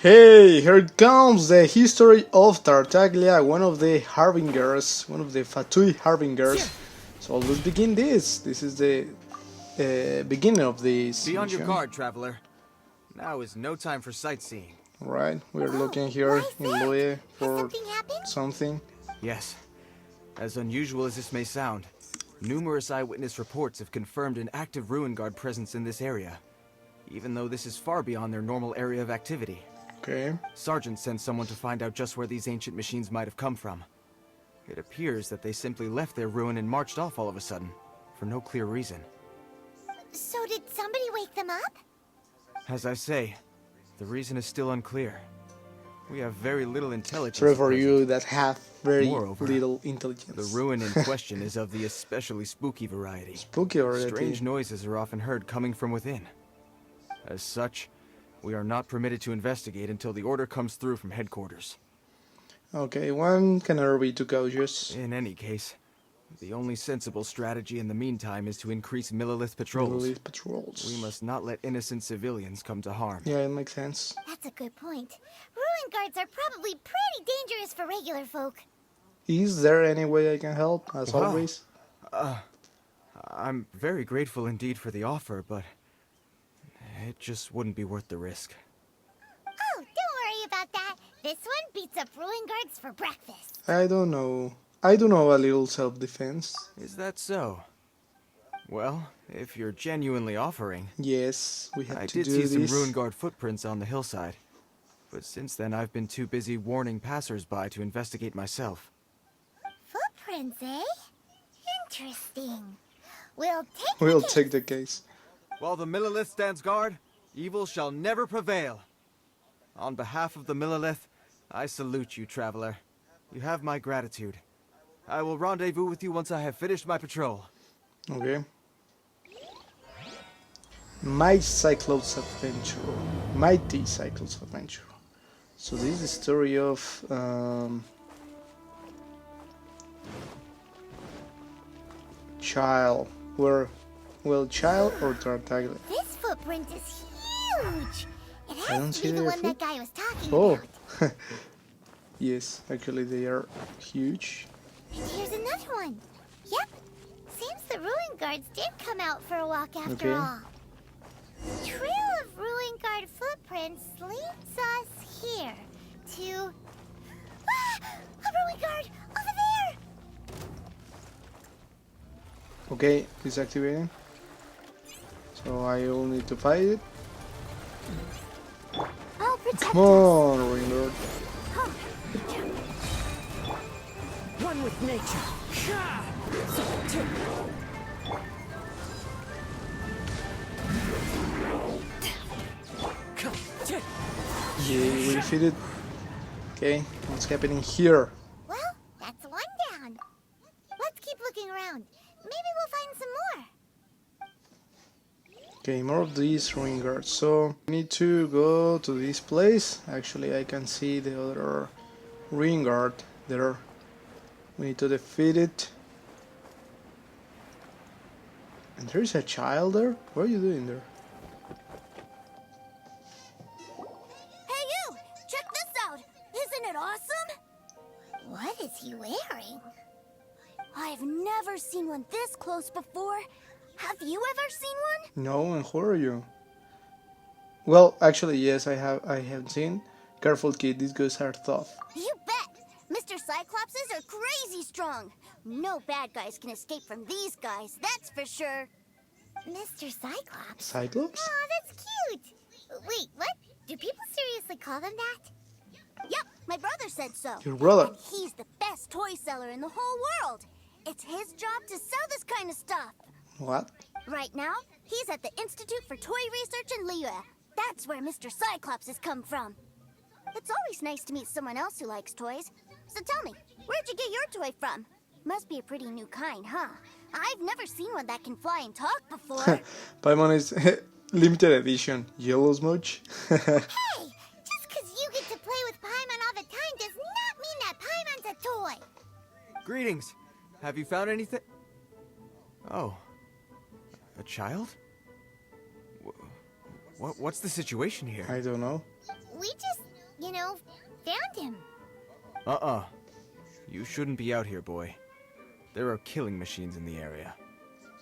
Hey, here it comes, the history of Tartaglia, one of the harbingers, one of the Fatui harbingers. So let's begin this. This is the beginning of this Be on your mission. guard, traveler. Now is no time for sightseeing. Right, we're looking here in Louis for something. Yes, as unusual as this may sound, numerous eyewitness reports have confirmed an active ruin guard presence in this area, even though this is far beyond their normal area of activity. Okay. Sergeant sent someone to find out just where these ancient machines might have come from. It appears that they simply left their ruin and marched off all of a sudden, for no clear reason. So did somebody wake them up? As I say, the reason is still unclear. We have very little intelligence. Sorry at for present. you that have very Moreover, little intelligence. The ruin in question is of the especially spooky variety. Spooky already. Strange noises are often heard coming from within. As such, we are not permitted to investigate until the order comes through from headquarters. Okay, one can never be too cautious. In any case, the only sensible strategy in the meantime is to increase Millilith patrols. Millilith patrols. We must not let innocent civilians come to harm. Yeah, it makes sense. That's a good point. Ruin guards are probably pretty dangerous for regular folk. Is there any way I can help, as Wow. always? I'm very grateful indeed for the offer, but it just wouldn't be worth the risk. Oh, don't worry about that. This one beats up ruin guards for breakfast. I don't know. I do know a little self-defense. Is that so? Well, if you're genuinely offering, Yes, we have I to did do see this. some ruin guard footprints on the hillside. But since then, I've been too busy warning passersby to investigate myself. Footprints, eh? Interesting. We'll take We'll the case. take the case. While the Millilith stands guard, evil shall never prevail. On behalf of the Millilith, I salute you, traveler. You have my gratitude. I will rendezvous with you once I have finished my patrol. Okay. My Cyclops Adventure. Mighty Cyclops Adventure. So this is the story of Childe. Childe or Tartaglia? This footprint is huge. It I don't has to see be the their one foot. that guy was talking Oh. about. Yes, actually they are huge. And here's another one. Yep. Seems the ruin guards did come out for a walk after Okay. all. The trail of ruin guard footprints leads us here to... Ah! A ruin guard! Over there! Okay, it's activating. So I will need to fight it. I'll protect Come on, Ring Lord. One with nature. Yeah, we defeated. Okay, what's happening here? Well, that's one down. Let's keep looking around. Maybe we'll find some more. Okay, more of these ruin guards. So we need to go to this place. Actually, I can see the other ruin guard there. We need to defeat it. And there's a child there. What are you doing there? Hey you! Check this out! Isn't it awesome? What is he wearing? I've never seen one this close before. Have you ever seen one? No, and who are you? Well, actually, yes, I have seen. Careful, kid. These guys are tough. You bet! Mr. Cyclopses are crazy strong. No bad guys can escape from these guys, that's for sure. Mr. Cyclops? Cyclops? Aw, that's cute! Wait, what? Do people seriously call them that? Yep, my brother said so. Your brother? And he's the best toy seller in the whole world. It's his job to sell this kind of stuff. What? Right now, he's at the Institute for Toy Research in Liyue. That's where Mr. Cyclops has come from. It's always nice to meet someone else who likes toys. So tell me, where'd you get your toy from? Must be a pretty new kind, huh? I've never seen one that can fly and talk before. Paimon is limited edition. Yellow smudge. Hey, just because you get to play with Paimon all the time does not mean that Paimon's a toy. Greetings. Have you found anything? Oh. A child? What's the situation here? I don't know. We just you know, found him. Uh-uh. You shouldn't be out here, boy. There are killing machines in the area.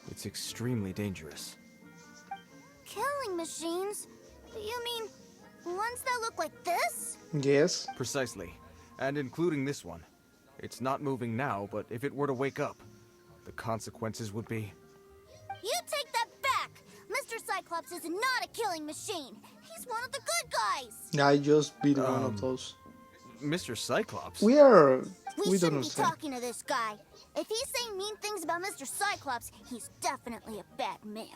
It's extremely dangerous. Killing machines? You mean ones that look like this? Yes. Precisely. And including this one. It's not moving now, but if it were to wake up, the consequences would be... You take that back! Mr. Cyclops is not a killing machine. He's one of the good guys. I just beat one of those. Mr. Cyclops? We We don't shouldn't be understand. talking to this guy. If he's saying mean things about Mr. Cyclops, he's definitely a bad man.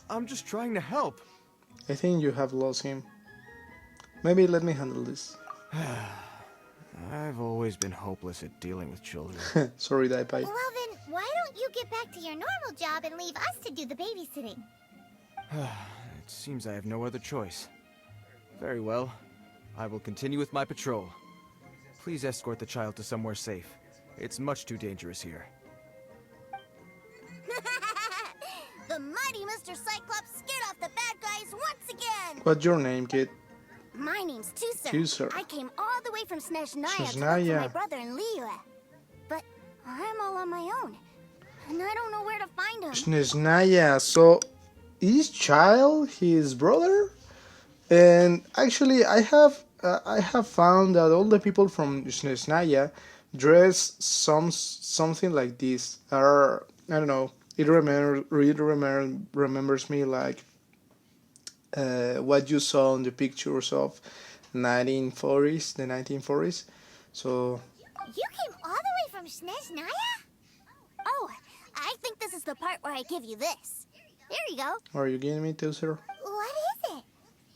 I'm just trying to help. I think you have lost him. Maybe let me handle this. I've always been hopeless at dealing with children. Sorry, Daipai. Well then, why don't you get back to your normal job and leave us to do the babysitting? It seems I have no other choice. Very well. I will continue with my patrol. Please escort the child to somewhere safe. It's much too dangerous here. The mighty Mr. Cyclops scared off the bad guys once again! What's your name, kid? My name's Tuser. Tuser. I came all the way from Snezhnaya to look for Snezhnaya. my brother in Liyue. But I'm all on my own. And I don't know where to find him. Snezhnaya. So, is Child his brother? And actually, I have found that all the people from Snezhnaya dress something like this. Are, I don't know. It remembers me like what you saw in the pictures of 1940s, the 1940s. So You came all the way from Snezhnaya? Oh, I think this is the part where I give you this. Here you go. are you getting me, Tuser? What is it?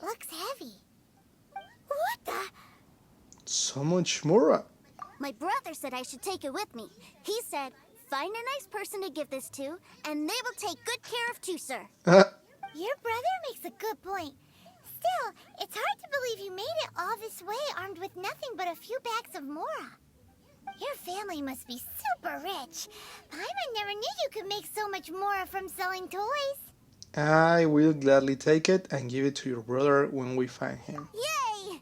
Looks heavy. What the? So much more. My brother said I should take it with me. He said, find a nice person to give this to, and they will take good care of Tuser. Your brother makes a good point. Still, it's hard to believe you made it all this way armed with nothing but a few bags of Mora. Your family must be super rich. Paimon never knew you could make so much Mora from selling toys. I will gladly take it and give it to your brother when we find him. Yay!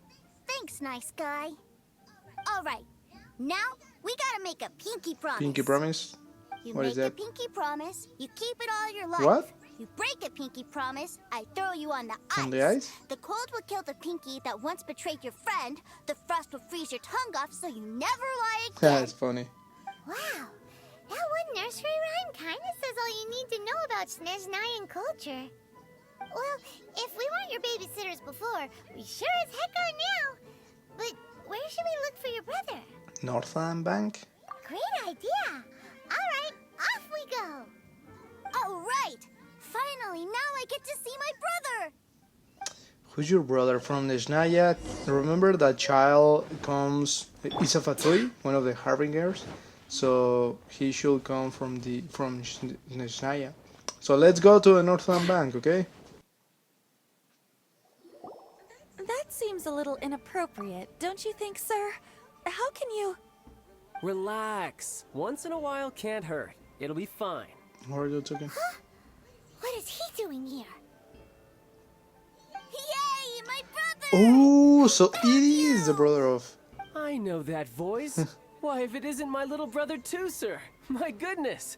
Thanks, nice guy. All right, now we gotta make a pinky promise. Pinky promise? You What make is a that? pinky promise, you keep it all your life. What? You break a pinky promise, I throw you on the ice. On the ice? The cold will kill the pinky that once betrayed your friend. The frost will freeze your tongue off so you never lie again. That's funny. Wow, that one nursery rhyme kinda says all you need to know about Snezhnayan culture. Well, if we weren't your babysitters before, we sure as heck are now. But where should we look for your brother? Northland Bank? Great idea! Alright, off we go! Alright! Finally, now I get to see my brother! Who's your brother from Neshnaya? Remember that Child comes... Is a Fatui, one of the Harbingers. So he should come from Neshnaya. So let's go to the Northland Bank, okay? That seems a little inappropriate, don't you think, sir? How can you... Relax. Once in a while can't hurt. It'll be fine. What are you talking? What is he doing here? Yay, my brother! Oh, so it is the brother of... I know that voice. Why, if it isn't my little brother Tooser. My goodness.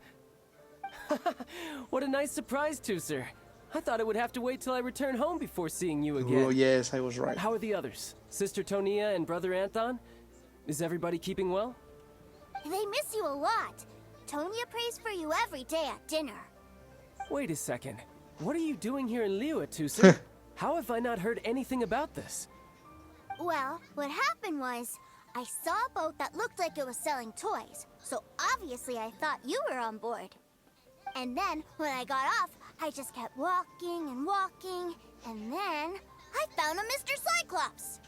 What a nice surprise, Tooser. I thought it would have to wait till I return home before seeing you again. Oh, yes, I was right. How are the others? Sister Tonia and Brother Anthon? Is everybody keeping well? They miss you a lot. Tonya prays for you every day at dinner. Wait a second. What are you doing here in Liyue, Tooser? How have I not heard anything about this? Well, what happened was, I saw a boat that looked like it was selling toys, so obviously I thought you were on board. And then, when I got off, I just kept walking and walking, and then I found a Mr. Cyclops.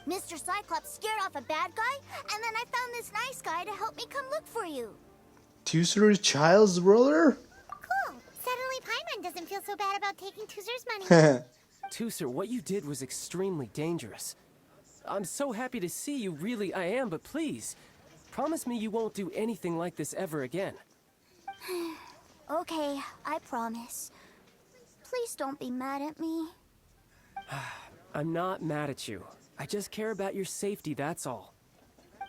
Mr. Cyclops scared off a bad guy, and then I found this nice guy to help me come look for you. Tooser's Child's brother? Cool. Suddenly Paimon doesn't feel so bad about taking Toozer's money. Tooser, what you did was extremely dangerous. I'm so happy to see you, really I am, but please, promise me you won't do anything like this ever again. Okay, I promise. Please don't be mad at me. I'm not mad at you. I just care about your safety, that's all.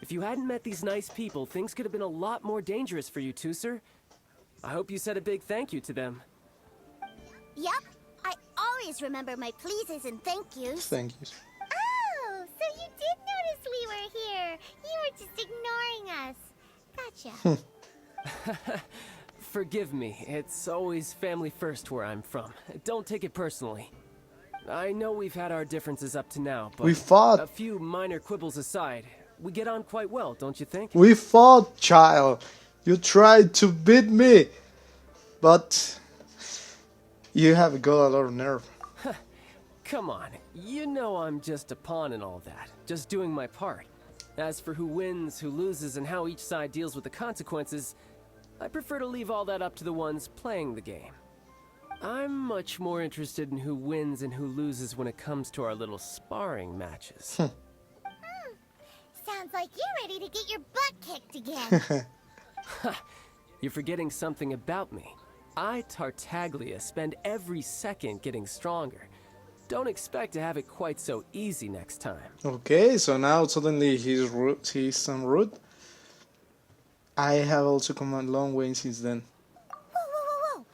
If you hadn't met these nice people, things could have been a lot more dangerous for you two, sir. I hope you said a big thank you to them. Yep, I always remember my pleases and thank yous. Thank you. Oh, so you did notice we were here. You were just ignoring us. Gotcha. Forgive me, it's always family first where I'm from. Don't take it personally. I know we've had our differences up to now, but We fought. a few minor quibbles aside, we get on quite well, don't you think? We fought, child. You tried to beat me, but you have got a lot of nerve. Come on, you know I'm just a pawn in all that, just doing my part. As for who wins, who loses, and how each side deals with the consequences, I prefer to leave all that up to the ones playing the game. I'm much more interested in who wins and who loses when it comes to our little sparring matches. Sounds like you're ready to get your butt kicked again. You're forgetting something about me. I, Tartaglia, spend every second getting stronger. Don't expect to have it quite so easy next time. Okay, so now suddenly he's rude. He's some rude. I have also come a long way since then. Whoa.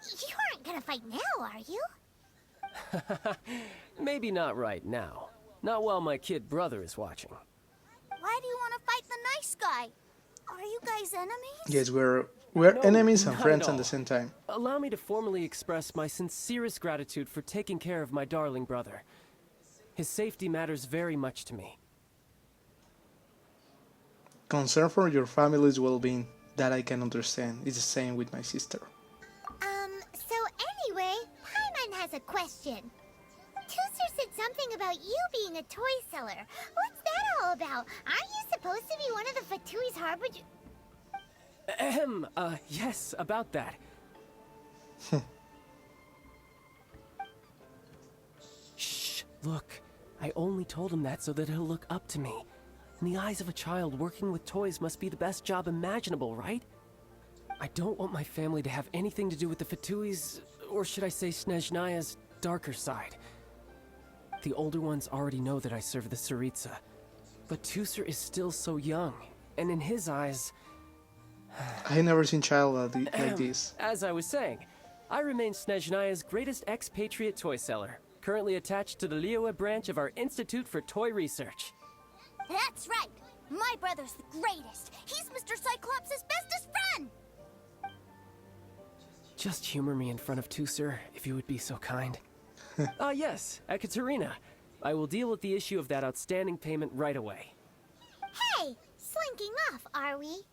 You aren't gonna fight now, are you? Maybe not right now. Not while my kid brother is watching. Why do you want to fight the nice guy? Are you guys enemies? Yes, we're No, enemies and not friends at at the all. same time. Allow me to formally express my sincerest gratitude for taking care of my darling brother. His safety matters very much to me. Concern for your family's well-being, that I can understand. It's the same with my sister. So anyway, Paimon has a question. Tooser said something about you being a toy seller. What's that all about? Aren't you supposed to be one of the Fatui's harbinger? Yes, about that. Shh, look. I only told him that so that he'll look up to me. In the eyes of a child, working with toys must be the best job imaginable, right? I don't want my family to have anything to do with the Fatui's, or should I say Snezhnaya's, darker side. The older ones already know that I serve the Tsaritsa. But Tooser is still so young, and in his eyes... I never seen child like this. As I was saying, I remain Snezhnaya's greatest expatriate toy seller, currently attached to the Liyue branch of our Institute for Toy Research. That's right. My brother's the greatest. He's Mr. Cyclops' bestest friend. Just humor me in front of Tooser, if you would be so kind. Yes, Ekaterina. I will deal with the issue of that outstanding payment right away. Hey, slinking off, are we?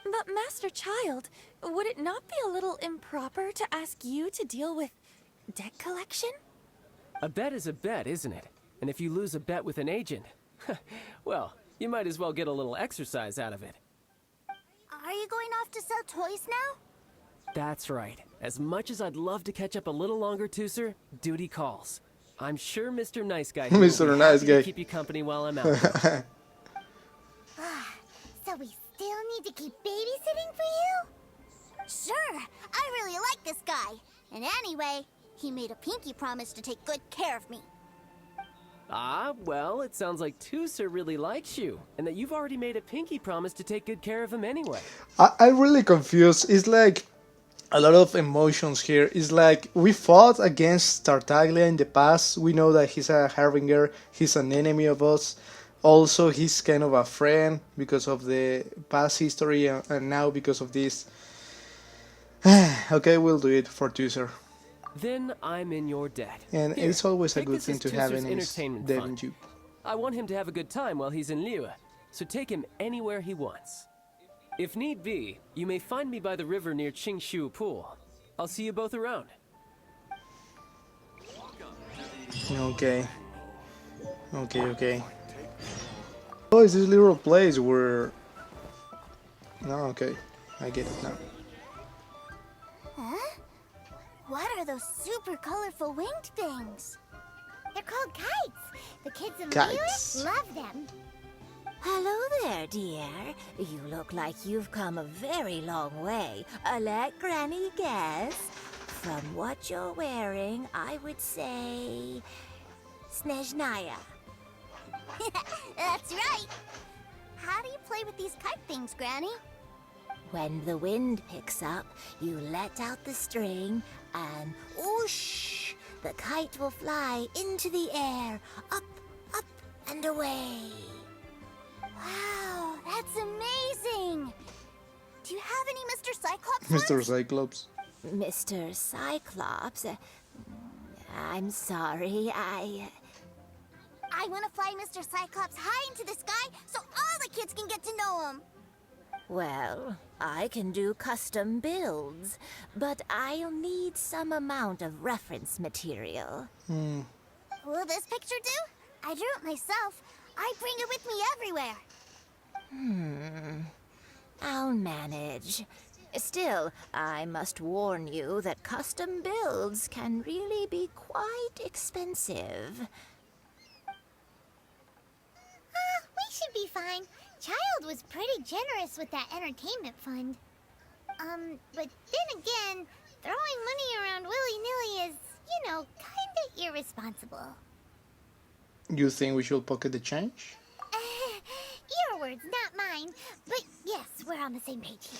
But Master Child, would it not be a little improper to ask you to deal with debt collection? A bet is a bet, isn't it? And if you lose a bet with an agent, well, you might as well get a little exercise out of it. Are you going off to sell toys now? That's right. As much as I'd love to catch up a little longer, Tooser, duty calls. I'm sure Mr. Nice Guy here will Mr. be Nice happy to Guy. keep you company while I'm out there. So we still need to keep babysitting for you? Sure, I really like this guy. And anyway, he made a pinky promise to take good care of me. Ah, well, it sounds like Tooser really likes you, and that you've already made a pinky promise to take good care of him anyway. I'm really confused. It's like a lot of emotions here. It's like we fought against Tartaglia in the past. We know that he's a harbinger. He's an enemy of us. Also, he's kind of a friend because of the past history, and now because of this. Okay, we'll do it for Tooser. Then I'm in your debt. And Here, it's always a take good this thing as to have Tooser's enemies, entertainment Devin fund. you. I want him to have a good time while he's in Liyue, so take him anywhere he wants. If need be, you may find me by the river near Qingshu Pool. I'll see you both around. Okay. Okay. Oh, is this little place where... No, okay. I get it now. Huh? What are those super colorful winged things? They're called kites. The kids in Kites. Liyue love them. Hello there, dear. You look like you've come a very long way. Let Granny guess. From what you're wearing, I would say Snezhnaya. That's right. How do you play with these kite things, Granny? When the wind picks up, you let out the string and whoosh! The kite will fly into the air, up, up, and away. Wow, that's amazing. Do you have any Mr. Cyclops ones? Mr. Cyclops. Mr. Cyclops, I'm sorry, I want to fly Mr. Cyclops high into the sky so all the kids can get to know him. Well, I can do custom builds, but I'll need some amount of reference material. Will this picture do? I drew it myself. I bring it with me everywhere. I'll manage. Still, I must warn you that custom builds can really be quite expensive. We should be fine. Childe was pretty generous with that entertainment fund. But then again, throwing money around willy-nilly is, kinda irresponsible. You think we should pocket the change? Your words, not mine. But yes, we're on the same page here.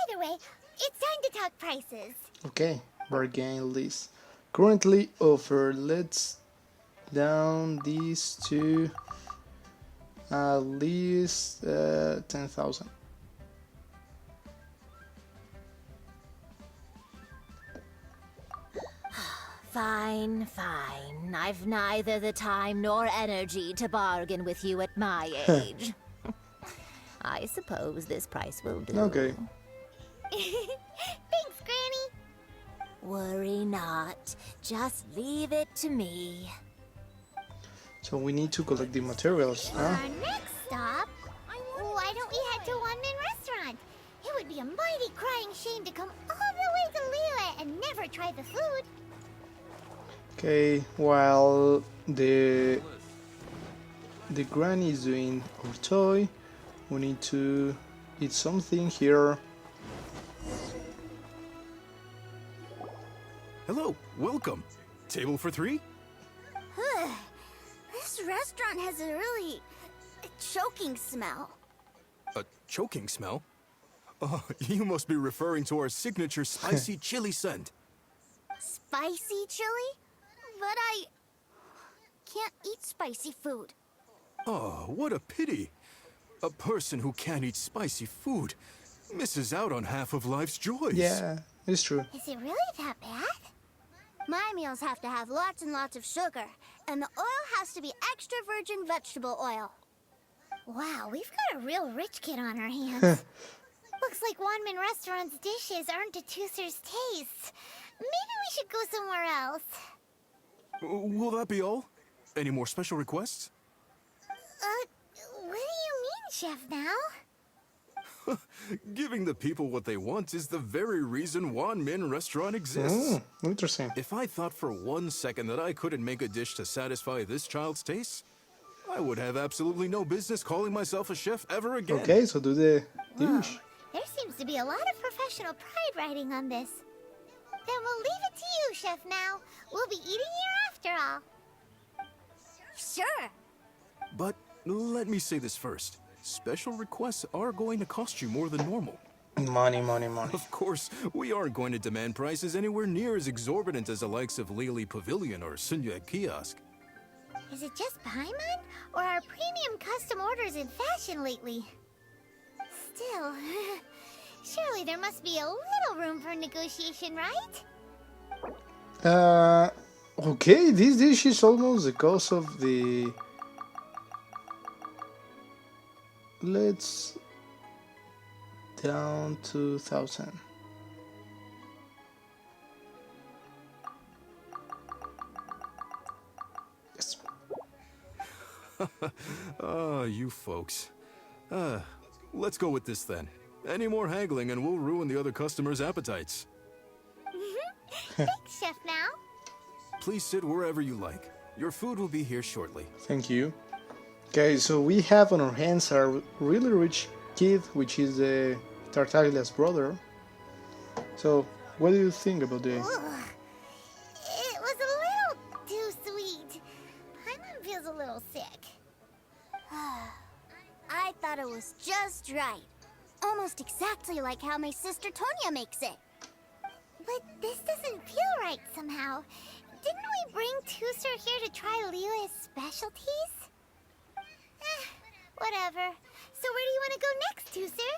Either way, it's time to talk prices. Okay, bargain list. Currently offered. Let's down these to at least 10,000. Fine, fine. I've neither the time nor energy to bargain with you at my age. I suppose this price will do. Okay. Thanks, Granny. Worry not. Just leave it to me. So we need to collect the materials, huh? Our next stop, why don't we head to One Man Restaurant? It would be a mighty crying shame to come all the way to Liyue and never try the food. Okay, while the granny is doing our toy, we need to eat something here. Hello, welcome. Table for 3? This restaurant has a really choking smell. A choking smell? Oh, you must be referring to our signature spicy chili scent. Spicy chili? But I can't eat spicy food. Oh, what a pity. A person who can't eat spicy food misses out on half of life's joys. Yeah, it's true. Is it really that bad? My meals have to have lots and lots of sugar, and the oil has to be extra virgin vegetable oil. Wow, we've got a real rich kid on our hands. Looks like Wanman Restaurant's dishes aren't to Tooser's taste. Maybe we should go somewhere else. Will that be all? Any more special requests? What do you mean, Chef now? Giving the people what they want is the very reason Wan Min Restaurant exists. Interesting. If I thought for 1 second that I couldn't make a dish to satisfy this child's taste, I would have absolutely no business calling myself a chef ever again. Okay, so do the Whoa, dish. there seems to be a lot of professional pride riding on this. Then we'll leave it to you, Chef Now. We'll be eating here after all. Sure. But let me say this first. Special requests are going to cost you more than normal. Money, money, money. Of course, we aren't going to demand prices anywhere near as exorbitant as the likes of Lily Pavilion or Sunya Kiosk. Is it just Paimon? Or are premium custom orders in fashion lately? Still, surely there must be a little room for negotiation, right? Okay, this dish is almost the cost of the... Let's... down to 1,000. Yes. You folks. Let's go with this then. Any more haggling and we'll ruin the other customers' appetites. Thanks, Chef Now. Please sit wherever you like. Your food will be here shortly. Thank you. Okay, so we have on our hands a really rich kid, which is Tartaglia's brother. So, what do you think about the... Ugh. It was a little too sweet. a little sick. I thought it was just right. Almost exactly like how my sister Tonya makes it. But this doesn't feel right somehow. Didn't we bring Tusser here to try Liyue's specialties? Whatever. So where do you want to go next, Tusser?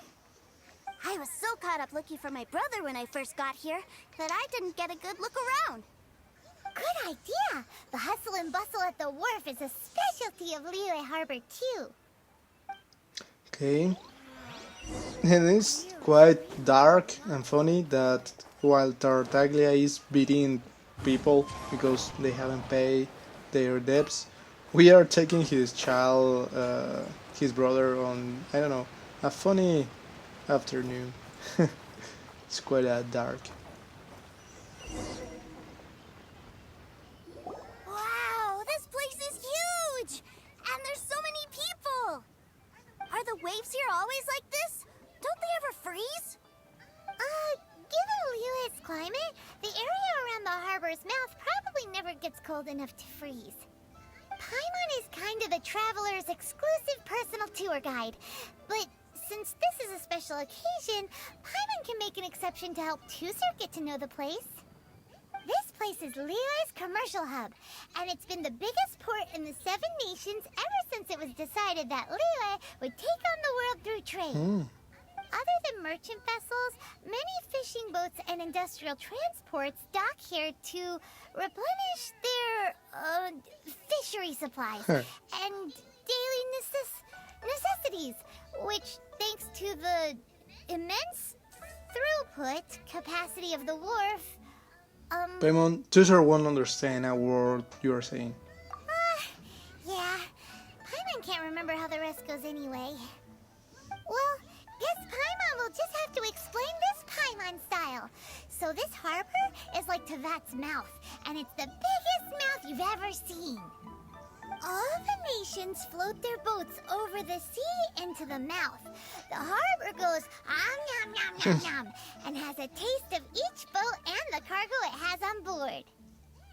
I was so caught up looking for my brother when I first got here that I didn't get a good look around. Good idea! The hustle and bustle at the wharf is a specialty of Liyue Harbor, too. Okay. And it's quite dark and funny that while Tartaglia is beating people because they haven't paid their debts, we are taking his child, his brother, on, I don't know, a funny afternoon. It's quite dark. Wow, this place is huge! And there's so many people! Are the waves here always like this? Don't they ever freeze? Given Liyue's climate, the area around the harbor's mouth probably never gets cold enough to freeze. Paimon is kind of the traveler's exclusive personal tour guide, but since this is a special occasion, Paimon can make an exception to help Tusser get to know the place. This place is Liyue's commercial hub, and it's been the biggest port in the Seven Nations ever since it was decided that Liyue would take on the world through trade. Other than merchant vessels, many fishing boats and industrial transports dock here to replenish their fishery supplies and daily necessities, which, thanks to the immense throughput capacity of the wharf, Paimon, Tusser won't understand a word you are saying. Yeah, Paimon can't remember how the rest goes anyway. Well, guess Paimon will just have to explain this Paimon style. So this harbor is like Tevat's mouth, and it's the biggest mouth you've ever seen. All the nations float their boats over the sea into the mouth. The harbor goes yum yum yum yum and has a taste of each boat and the cargo it has on board.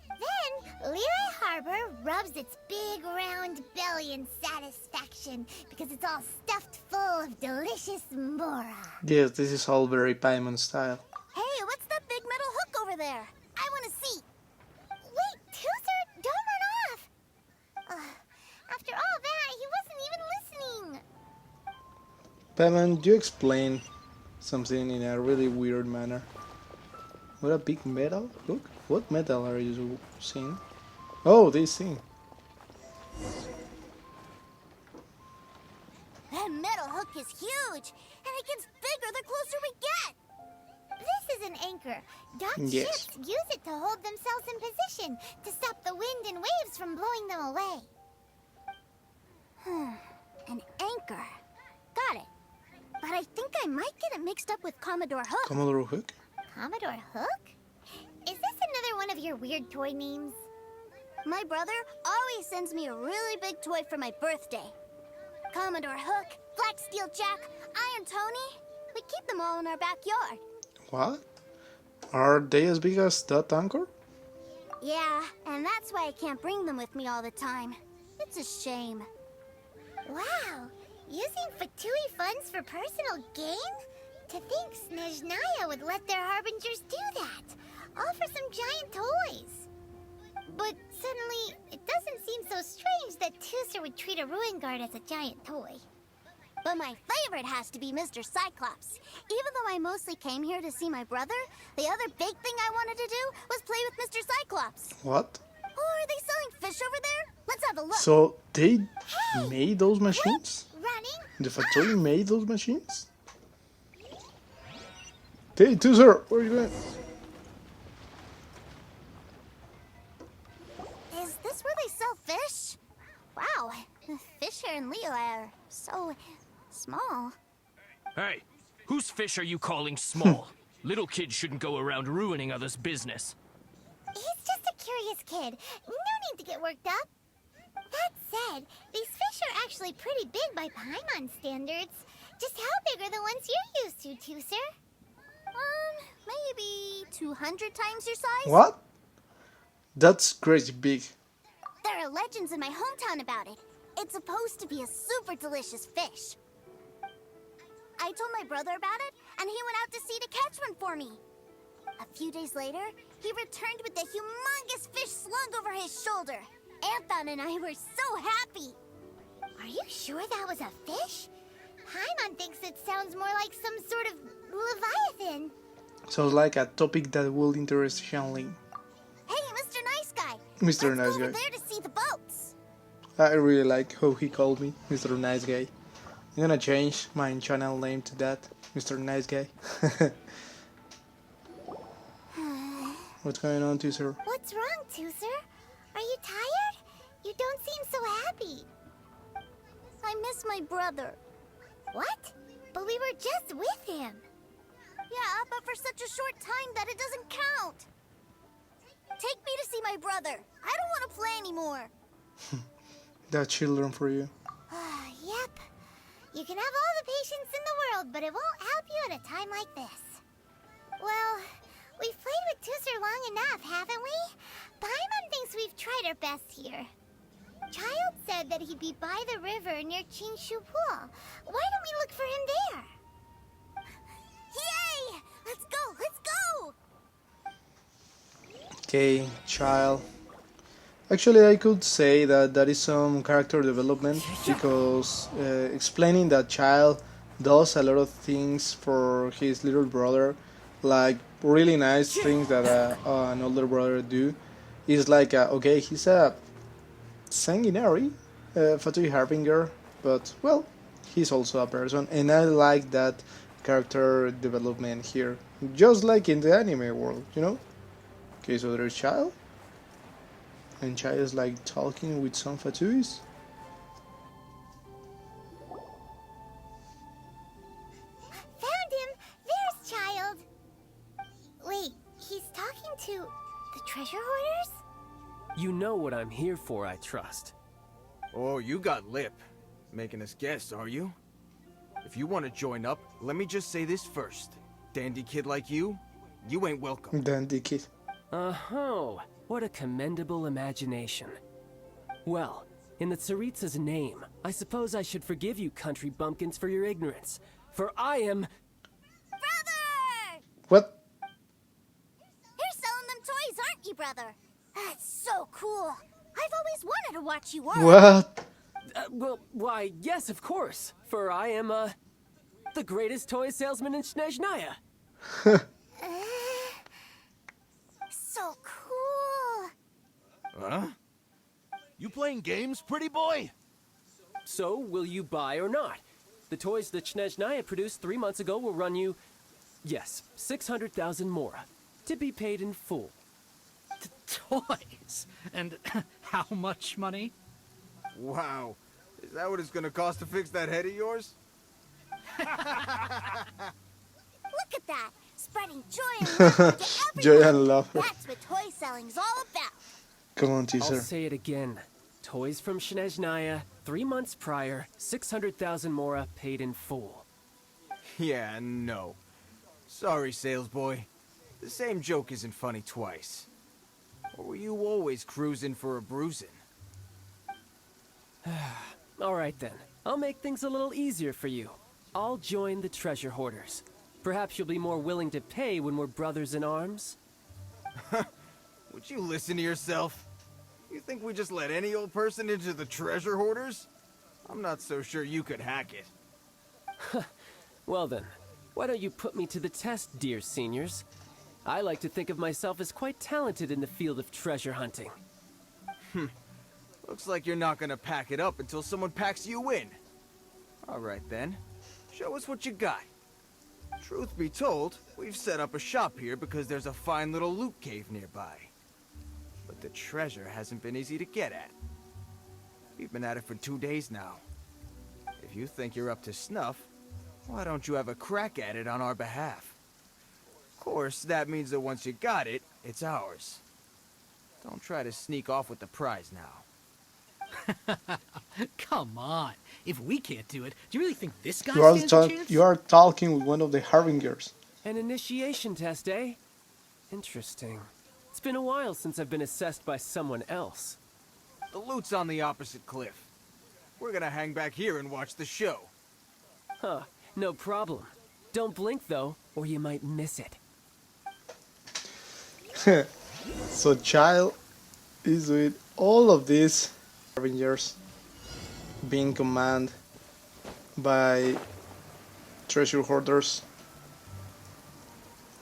Then Liyue Harbor rubs its big round belly in satisfaction because it's all stuffed full of delicious mora. Yes, this is all very Paimon style. Hey, what's that big metal hook over there? I want to see. Wait, Tusser, don't run off. After all that, he wasn't even listening. Paimon, you explain something in a really weird manner. What a big metal? Look, what metal are you seeing? Oh, this thing. That metal hook is huge, and it gets bigger the closer we get. This is an anchor. Docked Yes. ships use it to hold themselves in position to stop the wind and waves from blowing them away. An anchor. Got it. But I think I might get it mixed up with Commodore Hook. Commodore Hook? Commodore Hook? Is this another one of your weird toy names? My brother always sends me a really big toy for my birthday. Commodore Hook, Black Steel Jack, Iron Tony. We keep them all in our backyard. What? Are they as big as that anchor? Yeah, and that's why I can't bring them with me all the time. It's a shame. Wow, using Fatui funds for personal gain? To think Snezhnaya would let their harbingers do that, all for some giant toys. But suddenly, it doesn't seem so strange that Tusser would treat a ruin guard as a giant toy. But my favorite has to be Mr. Cyclops. Even though I mostly came here to see my brother, the other big thing I wanted to do was play with Mr. Cyclops. What? Oh, are they selling fish over there? Let's have a look. So they made those machines? Running? The factory made those machines? Hey, Tusser, where are you going? Is this where they sell fish? Wow, the fish here in Liyue are so small. Hey, whose fish are you calling small? Little kids shouldn't go around ruining others' business. He's just a curious kid. No need to get worked up. That said, these fish are actually pretty big by Paimon standards. Just how big are the ones you're used to, Tusser? Maybe 200 times your size? What? That's crazy big. They're There are legends in my hometown about it. It's supposed to be a super delicious fish. I told my brother about it, and he went out to sea to catch one for me. A few days later, he returned with a humongous fish slung over his shoulder. Anthon and I were so happy. Are you sure that was a fish? Paimon thinks it sounds more like some sort of leviathan. Sounds like a topic that will interest Shanling. Hey, Mr. Nice Guy. Mr. Let's Nice go Guy. over there to see the boats. I really like how he called me, Mr. Nice Guy. I'm gonna change my channel name to that, Mr. Nice Guy. What's going on, Teaser? What's wrong, Tooser? Are you tired? You don't seem so happy. I miss my brother. What? But we were just with him. Yeah, but for such a short time that it doesn't count. Take me to see my brother. I don't want to play anymore. That's children for you. Yep. You can have all the patience in the world, but it won't help you at a time like this. Well, we've played with Tooser long enough, haven't we? Paimon thinks we've tried our best here. Childe said that he'd be by the river near Qingshu Pool. Why don't we look for him there? Yay! Let's go! Let's go! Okay, child. Actually, I could say that that is some character development, because explaining that child does a lot of things for his little brother, like really nice things that an older brother do, is like, okay, he's a sanguinary Fatui Harbinger, but well, he's also a person, and I like that character development here, just like in the anime world, you know? Okay, so there's Child, and Child is like talking with some Fatuis. Found him! There's Childe! Wait, he's talking to the treasure hoarders? You know what I'm here for, I trust. Oh, you got lip. Making us guess, are you? If you want to join up, let me just say this first. Dandy kid like you ain't welcome. Dandy kid. Oh, what a commendable imagination. Well, in the Tsaritsa's name, I suppose I should forgive you country bumpkins for your ignorance. For I am... Brother! What? You're selling them toys, aren't you, brother? That's so cool. I've always wanted to watch you work. What? well, why, yes, of course. For I am, the greatest toy salesman in Snezhnaya. So cool. Huh? You playing games, pretty boy? So, will you buy or not? The toys that Snezhnaya produced 3 months ago will run you, yes, 600,000 mora, to be paid in full. Toys? And how much money? Wow. Is that what it's gonna cost to fix that head of yours? Look at that. Spreading joy and love to everyone. Joy and love. That's what toy selling's all about. Come on, I'll teaser. say it again. Toys from Snezhnaya, 3 months prior, 600,000 mora paid in full. Yeah, no. Sorry, sales boy. The same joke isn't funny twice. Or were you always cruising for a bruising? All right then. I'll make things a little easier for you. I'll join the treasure hoarders. Perhaps you'll be more willing to pay when we're brothers in arms? Would you listen to yourself? You think we just let any old person into the treasure hoarders? I'm not so sure you could hack it. Well then, why don't you put me to the test, dear seniors? I like to think of myself as quite talented in the field of treasure hunting. Looks like you're not gonna pack it up until someone packs you in. Alright then. Show us what you got. Truth be told, we've set up a shop here because there's a fine little loot cave nearby. But the treasure hasn't been easy to get at. We've been at it for 2 days now. If you think you're up to snuff, why don't you have a crack at it on our behalf? Of course, that means that once you got it, it's ours. Don't try to sneak off with the prize now. Come on. If we can't do it, do you really think this guy You are, stands a chance? you are talking with one of the Harbingers. An initiation test, eh? Interesting. It's been a while since I've been assessed by someone else. The loot's on the opposite cliff. We're gonna hang back here and watch the show. Huh, no problem. Don't blink though, or you might miss it. So Childe is with all of these Avengers being commanded by treasure hoarders.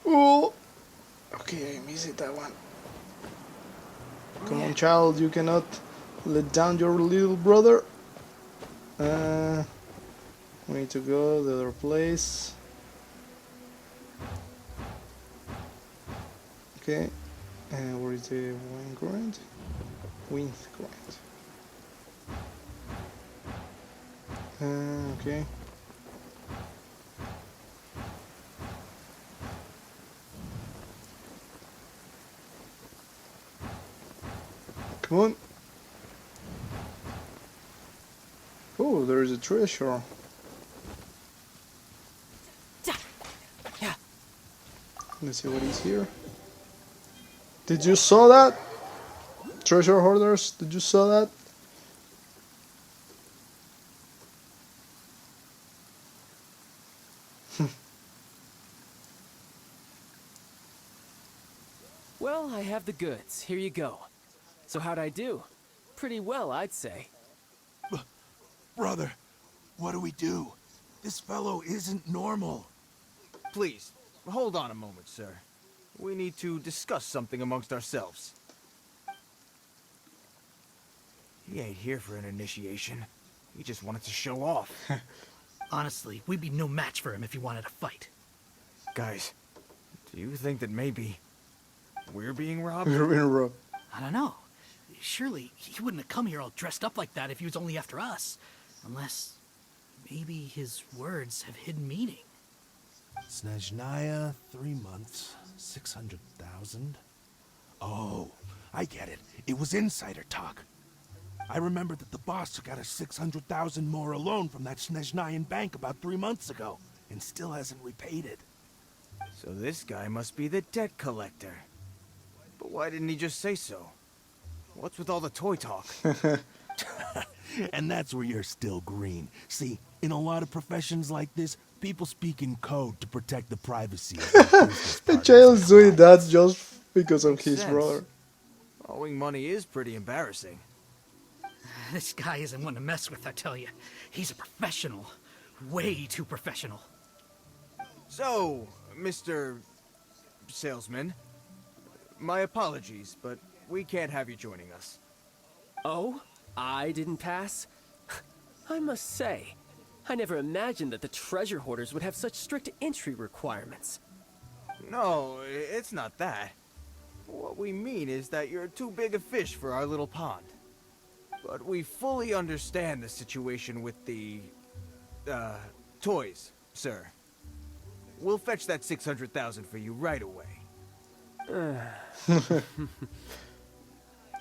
Oh, okay, I missed that one. Come on, Childe, you cannot let down your little brother. We need to go to the other place. Okay, where is the wind current? Wind current. Okay. Come on. Oh, there's a treasure. Let's see what is here. Did you saw that? Treasure hoarders, did you saw that? Well, I have the goods. Here you go. So how'd I do? Pretty well, I'd say. Brother, what do we do? This fellow isn't normal. Please, hold on a moment, sir. We need to discuss something amongst ourselves. He ain't here for an initiation. He just wanted to show off. Honestly, we'd be no match for him if he wanted to fight. Guys, do you think that maybe we're being robbed? We're being robbed. I don't know. Surely he wouldn't have come here all dressed up like that if he was only after us. Unless maybe his words have hidden meaning. Snezhnaya, 3 months, 600,000. Oh, I get it. It was insider talk. I remember that the boss took out a 600,000 more loan from that Snezhnayan bank about 3 months ago, and still hasn't repaid it. So this guy must be the debt collector. But why didn't he just say so? What's with all the toy talk? And that's where you're still green. See, in a lot of professions like this, people speak in code to protect the privacy of their business The partners child's and doing clients. that just because of Makes his sense. brother. Owing money is pretty embarrassing. This guy isn't one to mess with, I tell you. He's a professional. Way too professional. So, Mr. Salesman, my apologies, but we can't have you joining us. Oh? I didn't pass? I must say, I never imagined that the treasure hoarders would have such strict entry requirements. No, it's not that. What we mean is that you're too big a fish for our little pond. But we fully understand the situation with the, toys, sir. We'll fetch that 600,000 for you right away.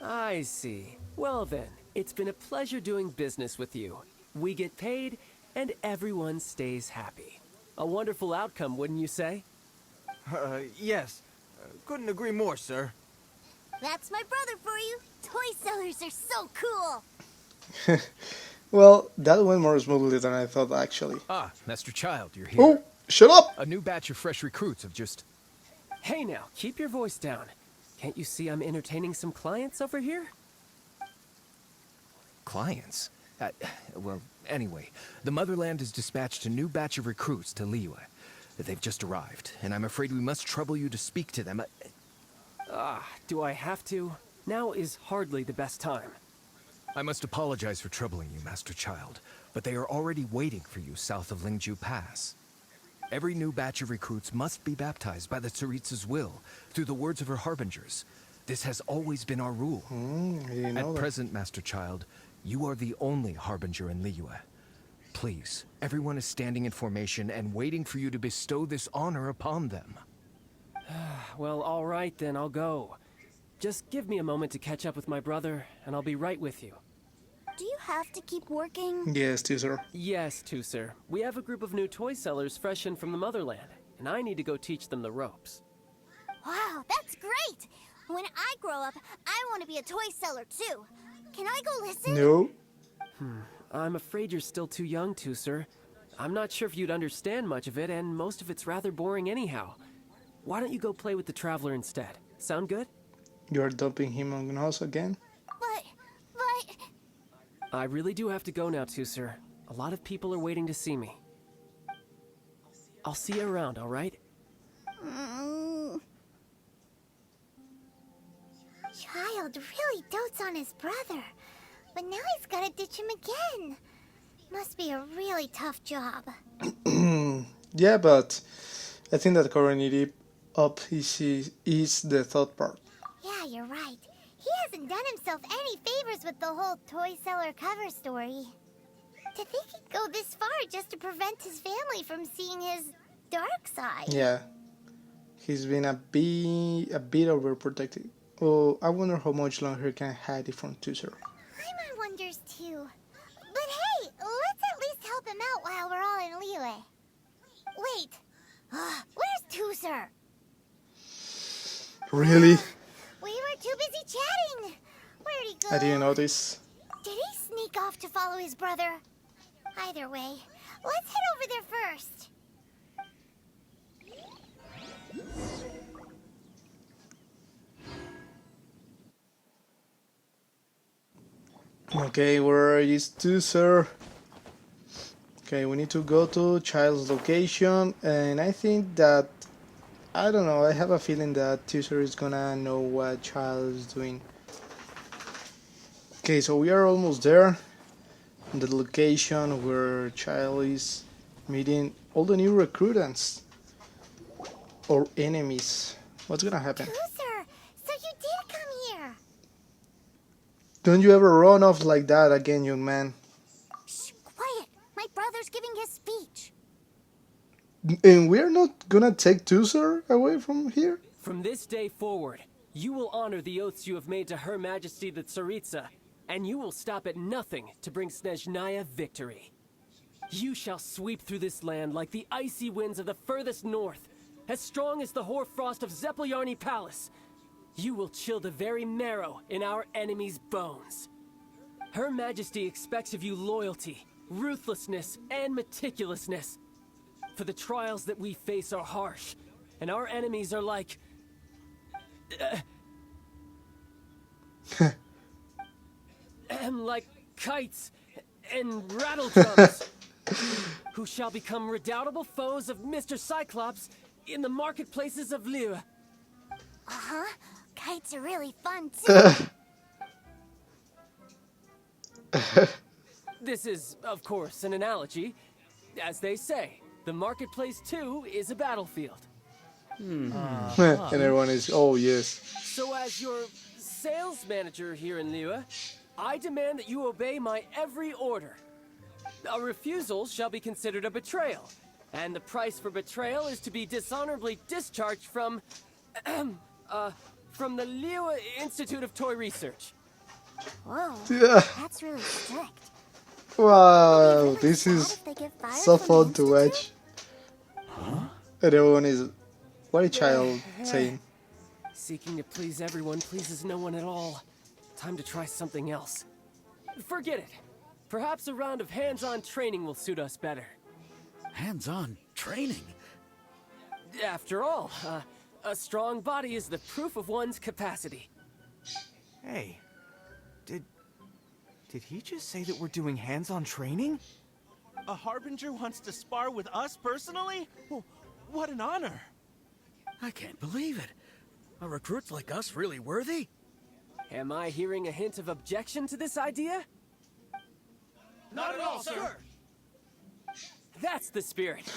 I see. Well then, it's been a pleasure doing business with you. We get paid, and everyone stays happy. A wonderful outcome, wouldn't you say? Yes. Couldn't agree more, sir. That's my brother for you. Toy sellers are so cool. Well, that went more smoothly than I thought, actually. Ah, Master Childe, you're here. Oh, shut up! A new batch of fresh recruits have just... Hey now, keep your voice down. Can't you see I'm entertaining some clients over here? Clients? Well, anyway, the Motherland has dispatched a new batch of recruits to Liyue. They've just arrived, and I'm afraid we must trouble you to speak to them. Do I have to? Now is hardly the best time. I must apologize for troubling you, Master Childe, but they are already waiting for you south of Lingju Pass. Every new batch of recruits must be baptized by the Tsaritsa's will, through the words of her harbingers. This has always been our rule. I didn't know At that. present, Master Childe, you are the only harbinger in Liyue. Please, everyone is standing in formation and waiting for you to bestow this honor upon them. Well, all right then, I'll go. Just give me a moment to catch up with my brother, and I'll be right with you. Do you have to keep working? Yes, teaser. Yes, sir. We have a group of new toy sellers fresh in from the Motherland, and I need to go teach them the ropes. Wow, that's great! When I grow up, I want to be a toy seller too. Can I go listen? No. I'm afraid you're still too young to, sir. I'm not sure if you'd understand much of it, and most of it's rather boring anyhow. Why don't you go play with the Traveler instead? Sound good? You're dumping him on us again? But... I really do have to go now too, sir. A lot of people are waiting to see me. I'll see you around, all right? Child really dotes on his brother, but now he's gotta ditch him again. Must be a really tough job. Yeah, but I think that covering it up is the thought part. Yeah, you're right. He hasn't done himself any favors with the whole toy seller cover story. To think he'd go this far just to prevent his family from seeing his dark side. Yeah. He's been a bit overprotective. Oh, I wonder how much longer he can hide it from Tuser. Paimon wonders too. But hey, let's at least help him out while we're all in Liyue. Wait, where's Tuser? Really? We were too busy chatting. Where'd he go? I didn't notice. Did he sneak off to follow his brother? Either way, let's head over there first. Okay, where is Tuser? Okay, we need to go to Child's location, and I think that, I don't know, I have a feeling that Tuser is gonna know what Child is doing. Okay, so we are almost there, in the location where Child is meeting all the new recruitants, or enemies. What's gonna happen? Tuser, so you did come here. Don't you ever run off like that again, young man. Shh, quiet. My brother's giving his speech. And we're not gonna take Tuser away from here? From this day forward, you will honor the oaths you have made to Her Majesty the Tsaritsa, and you will stop at nothing to bring Snezhnaya victory. You shall sweep through this land like the icy winds of the furthest north, as strong as the hoarfrost of Zepelyarny Palace. You will chill the very marrow in our enemies' bones. Her Majesty expects of you loyalty, ruthlessness, and meticulousness. For the trials that we face are harsh, and our enemies are like... like kites and rattledrums, who shall become redoubtable foes of Mr. Cyclops in the marketplaces of Liyue. Uh-huh. Kites are really fun, too. This is, of course, an analogy. As they say, the marketplace, too, is a battlefield. And everyone is, oh yes. So as your sales manager here in Liyue, I demand that you obey my every order. A refusal shall be considered a betrayal, and the price for betrayal is to be dishonorably discharged from the Liyue Institute of Toy Research. Whoa, Yeah. that's really strict. Wow, this Sad is if they get fired so from the fun to watch. And everyone is, what is Child saying? Seeking to please everyone pleases no one at all. Time to try something else. Forget it. Perhaps a round of hands-on training will suit us better. Hands-on training? After all, a strong body is the proof of one's capacity. Hey, did he just say that we're doing hands-on training? A Harbinger wants to spar with us personally? Well, what an honor. I can't believe it. Are recruits like us really worthy? Am I hearing a hint of objection to this idea? Not at all, sir. That's the spirit.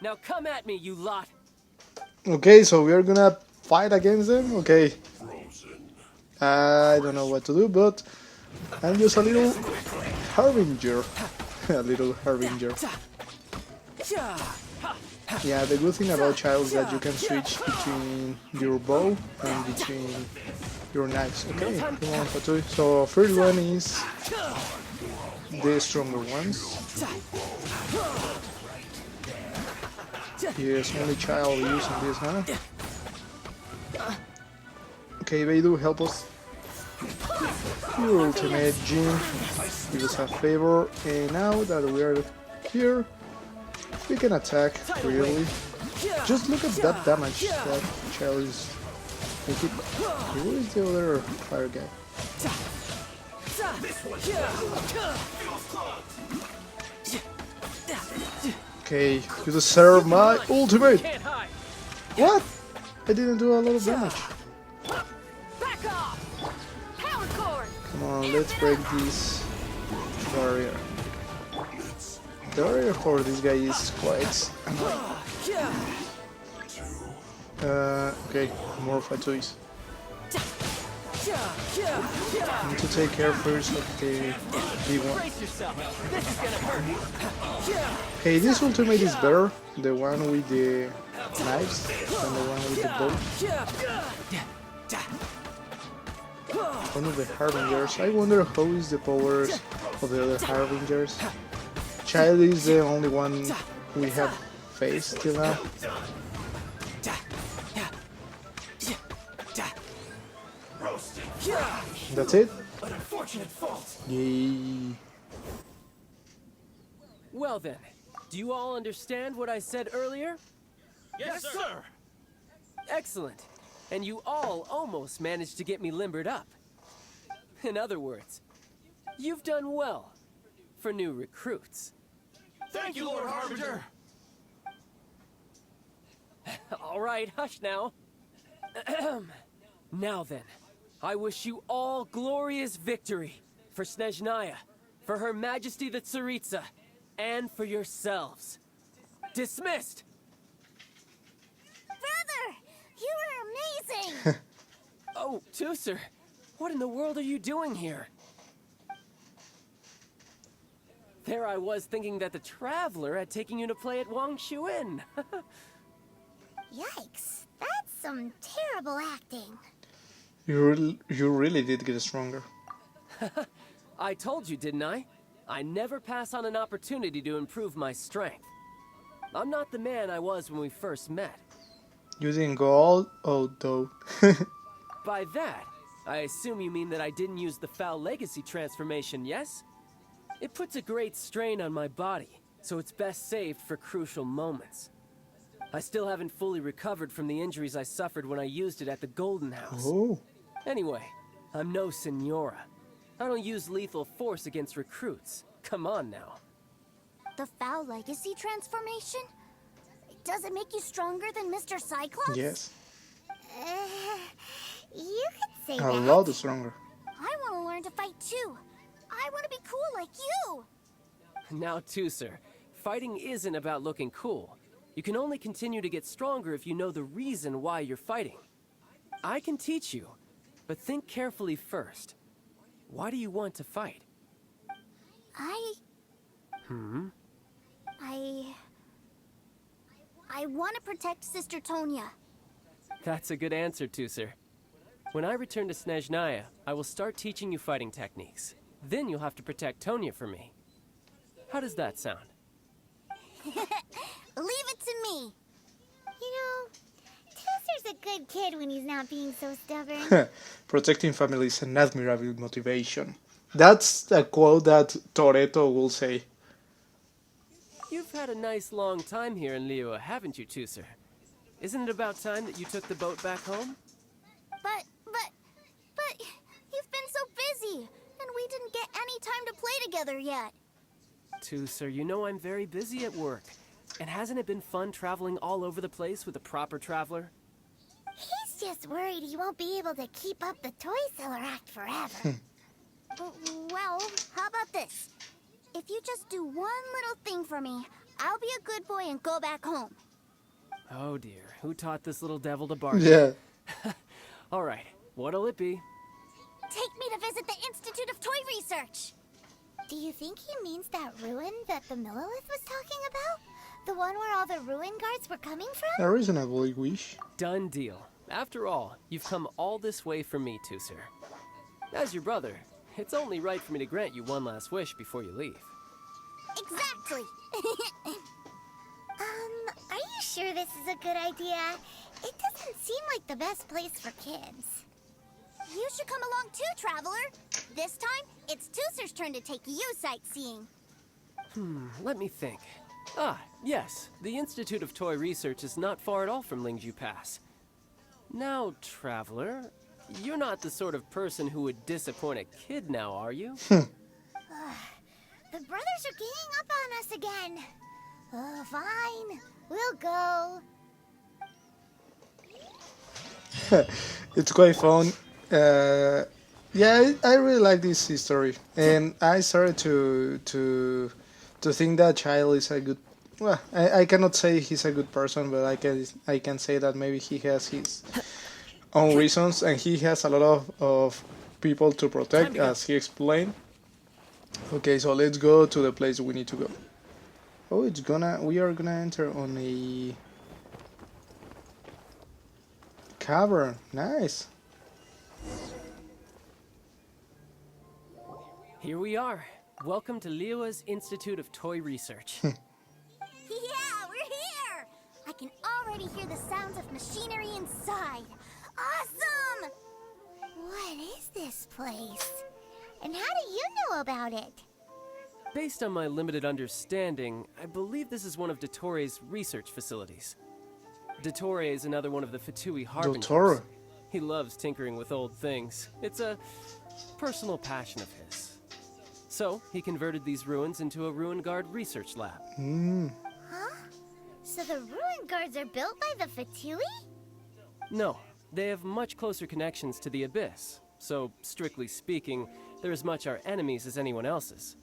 Now come at me, you lot. Okay, so we are gonna fight against them? Okay. I don't know what to do, but I'm just a little Harbinger. A little Harbinger. Yeah, the good thing about Child is that you can switch between your bow and between your knives. Okay, come on, Fatui. So first one is the stronger ones. Yes, only Child using this, huh? Okay, Beidou, help us. Your ultimate, Jin. Give us a favor, and now that we are here, we can attack really. Just look at that damage that Childe is making. Who is the other fire guy? Okay, you deserve my ultimate! What? I didn't do a lot of damage. Come on, let's break this barrier. The barrier for this guy is quite annoying. Okay, more Fatoys. I need to take care first of the big one. Okay, this ultimate is better, the one with the knives than the one with the bow. One of the Harbingers. I wonder how is the powers of the other Harbingers. Childe is the only one we have faced till now. That's it? Yay. Well then, do you all understand what I said earlier? Yes, sir. Excellent. And you all almost managed to get me limbered up. In other words, you've done well for new recruits. Thank you, Lord Harbinger. All right, hush now. Now then, I wish you all glorious victory for Snezhnaya, for Her Majesty the Tsaritsa, and for yourselves. Dismissed! Brother! You were amazing! Oh, Tusser, what in the world are you doing here? There I was thinking that the Traveler had taken you to play at Wang Shuin. Yikes, that's some terrible acting. You really did get stronger. I told you, didn't I? I never pass on an opportunity to improve my strength. I'm not the man I was when we first met. You didn't go all out though. By that, I assume you mean that I didn't use the Foul Legacy transformation, yes? It puts a great strain on my body, so it's best saved for crucial moments. I still haven't fully recovered from the injuries I suffered when I used it at the Golden House. Oh. Anyway, I'm no Senora. I don't use lethal force against recruits. Come on now. The Foul Legacy transformation? Does it make you stronger than Mr. Cyclops? Yes. You could say A that. lot stronger. I want to learn to fight too. I want to be cool like you. Now, Tusser, fighting isn't about looking cool. You can only continue to get stronger if you know the reason why you're fighting. I can teach you, but think carefully first. Why do you want to fight? I want to protect Sister Tonya. That's a good answer, Tusser. When I return to Snezhnaya, I will start teaching you fighting techniques. Then you'll have to protect Tonya for me. How does that sound? Leave it to me. You know, Tusser's a good kid when he's not being so stubborn. Protecting family is an admirable motivation. That's a quote that Toretto will say. You've had a nice long time here in Liyue, haven't you, Tusser? Isn't it about time that you took the boat back home? But you've been so busy, and we didn't get any time to play together yet. Tusser, you know I'm very busy at work. And hasn't it been fun traveling all over the place with a proper traveler? He's just worried he won't be able to keep up the toy seller act forever. Well, how about this? If you just do one little thing for me, I'll be a good boy and go back home. Oh dear, who taught this little devil to bark? Yeah. All right, what'll it be? Take me to visit the Institute of Toy Research. Do you think he means that ruin that the Millilith was talking about? The one where all the ruin guards were coming from? A reasonable wish. Done deal. After all, you've come all this way for me, Tusser. As your brother, it's only right for me to grant you one last wish before you leave. Exactly. Are you sure this is a good idea? It doesn't seem like the best place for kids. You should come along too, traveler. This time, it's Tooser's turn to take you sightseeing. Let me think. Ah, yes. The Institute of Toy Research is not far at all from Lingju Pass. Now, traveler, you're not the sort of person who would disappoint a kid now, are you? The brothers are ganging up on us again. Fine. We'll go. It's quite fun. Yeah, I really like this history, and I started to think that Childe is a good. Well, I cannot say he's a good person, but I can say that maybe he has his own reasons, and he has a lot of people to protect, as he explained. Okay, so let's go to the place we need to go. Oh, we are gonna enter on a cavern. Nice. Here we are. Welcome to Liyue's Institute of Toy Research. Yeah, we're here! I can already hear the sounds of machinery inside. Awesome! What is this place? And how do you know about it? Based on my limited understanding, I believe this is one of Dottore's research facilities. Dottore is another one of the Fatui Harbingers. Dottore. He loves tinkering with old things. It's a personal passion of his. So, he converted these ruins into a ruin guard research lab. Huh? So the ruin guards are built by the Fatui? No, they have much closer connections to the Abyss. So, strictly speaking, they're as much our enemies as anyone else's.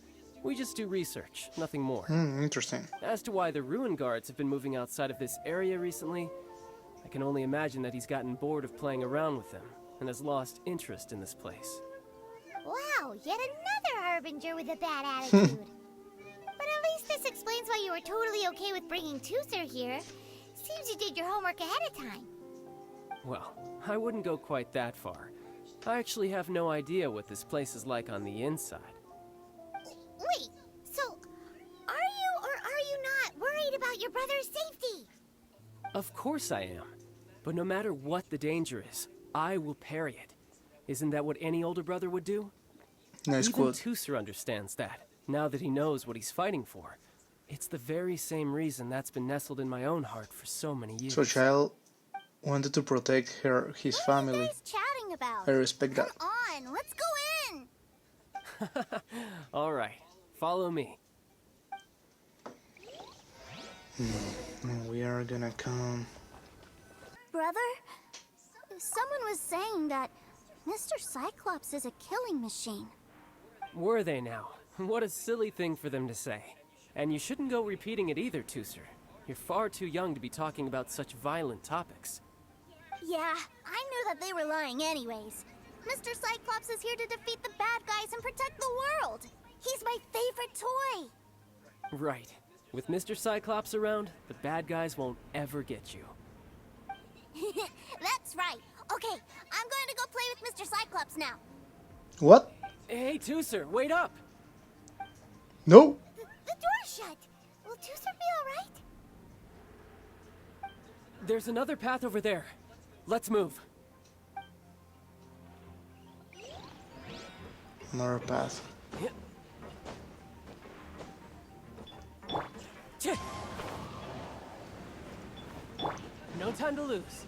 We just do research, nothing more. Interesting. As to why the ruin guards have been moving outside of this area recently, I can only imagine that he's gotten bored of playing around with them and has lost interest in this place. Wow, yet another harbinger with a bad attitude. But at least this explains why you were totally okay with bringing Tooser here. Seems you did your homework ahead of time. Well, I wouldn't go quite that far. I actually have no idea what this place is like on the inside. Wait, so are you or are you not worried about your brother's safety? Of course I am. But no matter what the danger is, I will parry it. Isn't that what any older brother would do? Nice Even quote. Tooser understands that, now that he knows what he's fighting for. It's the very same reason that's been nestled in my own heart for so many years. So Childe wanted to protect his family. What are you guys chatting about? I respect that. Come on, let's go in! All right, follow me. And we are gonna come. Brother, someone was saying that Mr. Cyclops is a killing machine. Were they now? What a silly thing for them to say. And you shouldn't go repeating it either, Tooser. You're far too young to be talking about such violent topics. Yeah, I knew that they were lying anyways. Mr. Cyclops is here to defeat the bad guys and protect the world. He's my favorite toy. Right. With Mr. Cyclops around, the bad guys won't ever get you. That's right. Okay, I'm going to go play with Mr. Cyclops now. What? Hey, Tooser, wait up! No. The door's shut. Will Tooser be alright? There's another path over there. Let's move. Another path. No time to lose.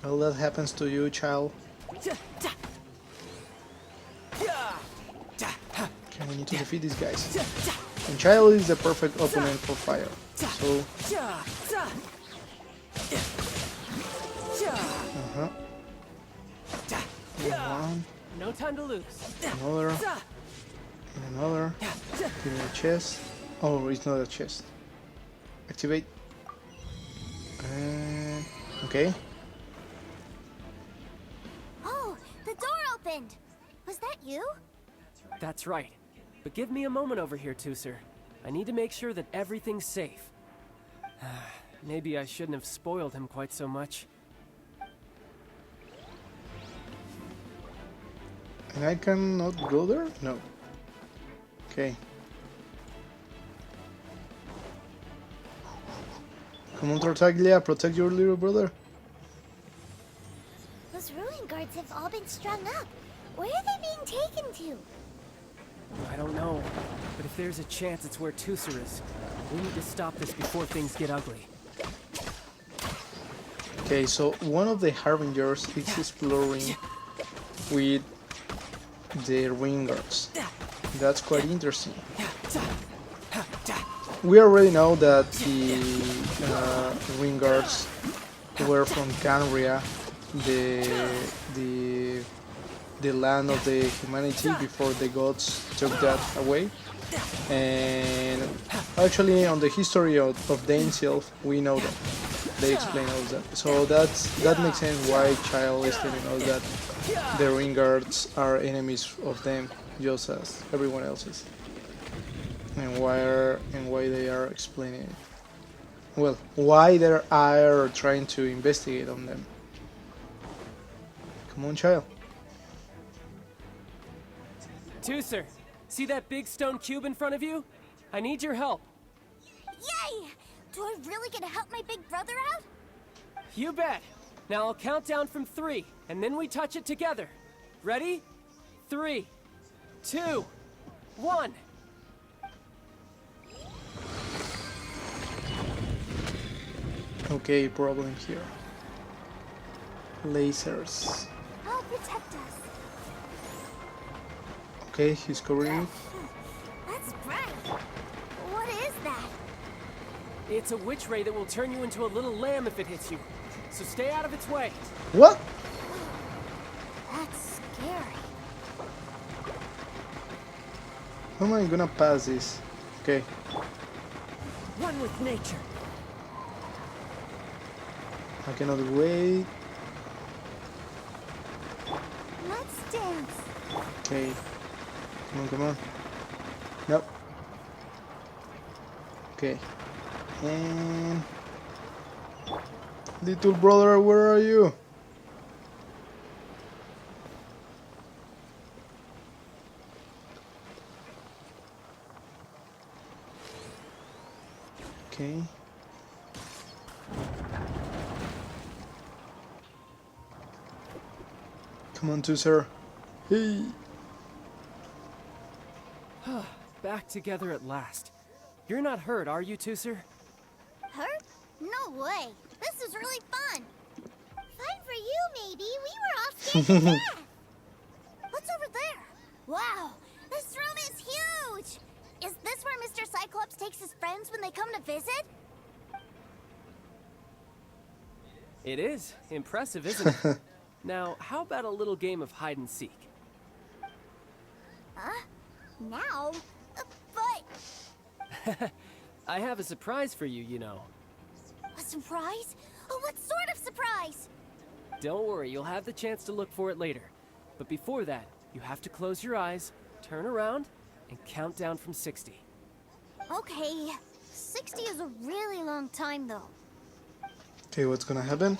Well, that happens to you, Childe. Okay, we need to defeat these guys. And Childe is the perfect opponent for fire. So. One. No time to lose. Another. And another. Give me a chest. Oh, it's not a chest. Activate. Okay. Oh, the door opened. Was that you? That's right. But give me a moment over here, Tooser. I need to make sure that everything's safe. Maybe I shouldn't have spoiled him quite so much. And I cannot go there? No. Okay. Come on, Tartaglia, protect your little brother. Those ruin guards have all been strung up. Where are they being taken to? I don't know, but if there's a chance it's where Tusser is, we need to stop this before things get ugly. Okay, so one of the Harbingers is exploring with the ring guards. That's quite interesting. We already know that the ring guards were from Canria, the land of the humanity before the gods took that away. And actually, on the history of Dainself, we know that they explain all that. So that makes sense why Childe is telling us that the ring guards are enemies of them, just as everyone else is. And why they are explaining it. Well, why they are trying to investigate on them. Come on, Childe. Tusser, see that big stone cube in front of you? I need your help. Yay! Do I really get to help my big brother out? You bet. Now I'll count down from 3, and then we touch it together. Ready? 3, 2, 1. Okay, problem here. Lasers. I'll protect us. Okay, he's covering it. That's bright. What is that? It's a witch ray that will turn you into a little lamb if it hits you. So stay out of its way. What? That's scary. How am I gonna pass this? Okay. One with nature. I cannot wait. Let's dance. Okay. Come on, come on. Nope. Okay. And... little brother, where are you? Okay. Come on, Tusser. Hey. Back together at last. You're not hurt, are you, Tusser? Hurt? No way. This is really fun. Fun for you, maybe. We were all scared to death. What's over there? Wow, this room is huge. Is this where Mr. Cyclops takes his friends when they come to visit? It is. Impressive, isn't it? Now, how about a little game of hide and seek? Huh? Now? But... I have a surprise for you, you know. A surprise? Oh, what sort of surprise? Don't worry, you'll have the chance to look for it later. But before that, you have to close your eyes, turn around, and count down from 60. Okay. 60 is a really long time, though. Okay, what's gonna happen?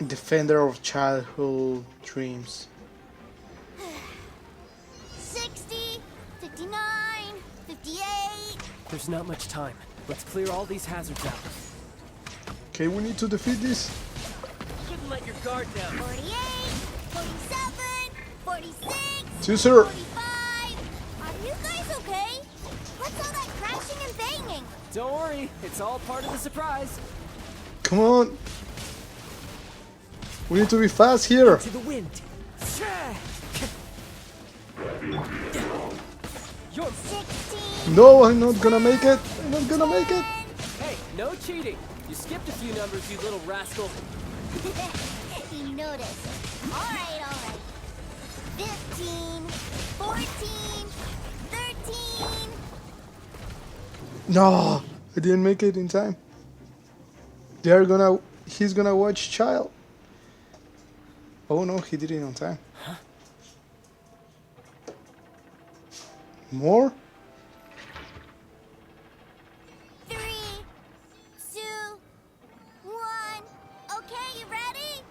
Defender of childhood dreams. 60, 59, 58. There's not much time. Let's clear all these hazards out. Okay, we need to defeat this. Couldn't let your guard down. 48, 47, 46, Tusser. 45. Are you guys okay? What's all that crashing and banging? Don't worry, it's all part of the surprise. Come on. We need to be fast here. To the wind. You're 16. No, I'm not gonna make it. I'm not gonna make it. Hey, no cheating. You skipped a few numbers, you little rascal. You noticed. All right. 15, 14, 13. No, I didn't make it in time. He's gonna watch Childe. Oh no, he did it on time. Huh? More? 3, 2, 1. Okay, you ready?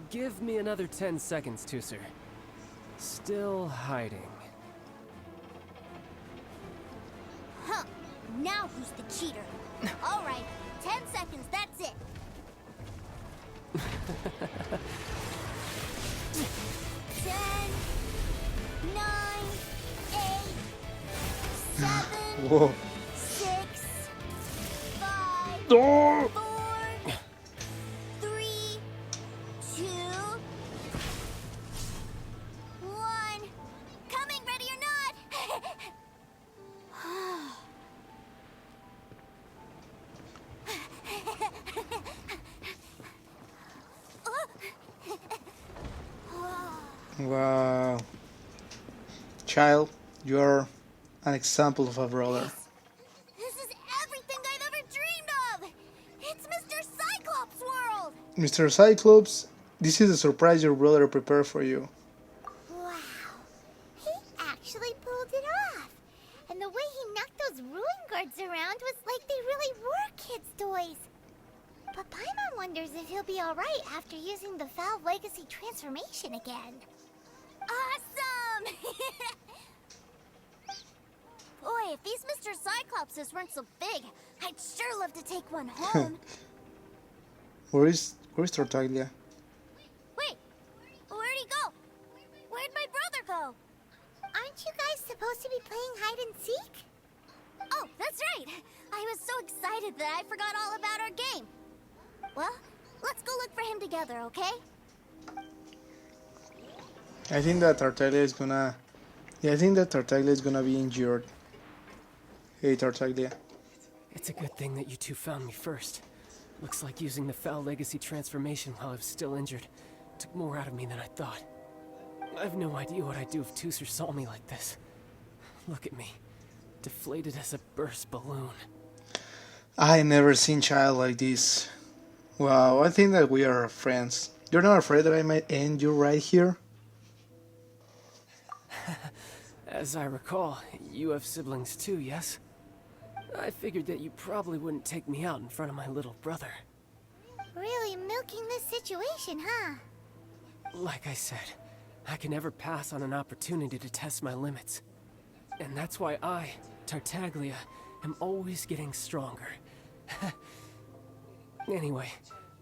Give me another 10 seconds, Tusser. Still hiding. Huh. Now who's the cheater? All right, 10 seconds, that's it. 10, 9, 8, 7, Whoa. 6, 5, Oh! 4, 3, 2, 1. Coming, ready or not. Wow. Child, you're an example of a brother. This is everything I've ever dreamed of. It's Mr. Cyclops' world. Mr. Cyclops, this is a surprise your brother prepared for you. Wow. He actually pulled it off. And the way he knocked those ruin guards around was like they really were kids' toys. But Paimon wonders if he'll be alright after using the Valve Legacy transformation again. Awesome! Boy, if these Mr. Cyclopses weren't so big, I'd sure love to take one home. Where's Tartaglia? Wait, where'd he go? Where'd my brother go? Aren't you guys supposed to be playing hide and seek? Oh, that's right. I was so excited that I forgot all about our game. Well, let's go look for him together, okay? I think that Tartaglia is gonna... Yeah, I think that Tartaglia is gonna be injured. Hey, Tartaglia. It's a good thing that you two found me first. Looks like using the Foul Legacy transformation while I was still injured took more out of me than I thought. I have no idea what I'd do if Tooser saw me like this. Look at me. Deflated as a burst balloon. I never seen Child like this. Wow, I think that we are friends. You're not afraid that I might end you right here? As I recall, you have siblings too, yes? I figured that you probably wouldn't take me out in front of my little brother. Really milking this situation, huh? Like I said, I can never pass on an opportunity to test my limits. And that's why I, Tartaglia, am always getting stronger. Anyway,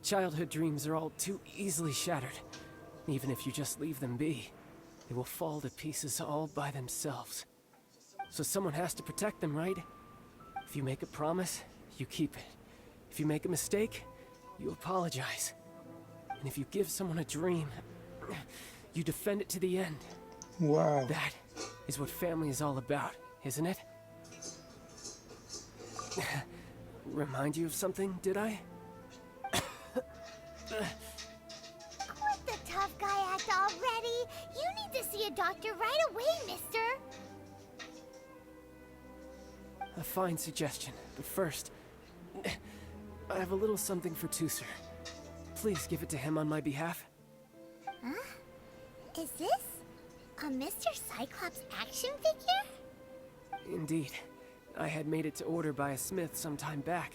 childhood dreams are all too easily shattered. Even if you just leave them be, they will fall to pieces all by themselves. So someone has to protect them, right? If you make a promise, you keep it. If you make a mistake, you apologize. And if you give someone a dream, you defend it to the end. Wow. That is what family is all about, isn't it? Remind you of something, did I? Quit the tough guy act already. You need to see a doctor right away, mister. A fine suggestion, but first, I have a little something for Tooser. Please give it to him on my behalf. Huh? Is this a Mr. Cyclops action figure? Indeed. I had made it to order by a smith some time back.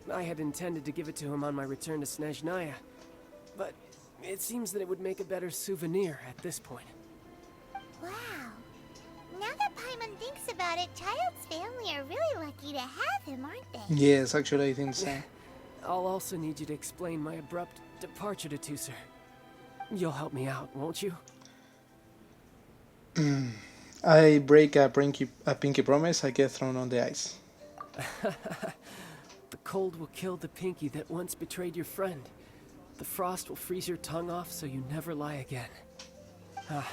I had intended to give it to him on my return to Snezhnaya, but it seems that it would make a better souvenir at this point. Wow. Now that Paimon thinks about it, Child's family are really lucky to have him, aren't they? Yes, actually I think so. I'll also need you to explain my abrupt departure to Tooser. You'll help me out, won't you? I break a pinky promise, I get thrown on the ice. The cold will kill the pinky that once betrayed your friend. The frost will freeze your tongue off so you never lie again. Ah,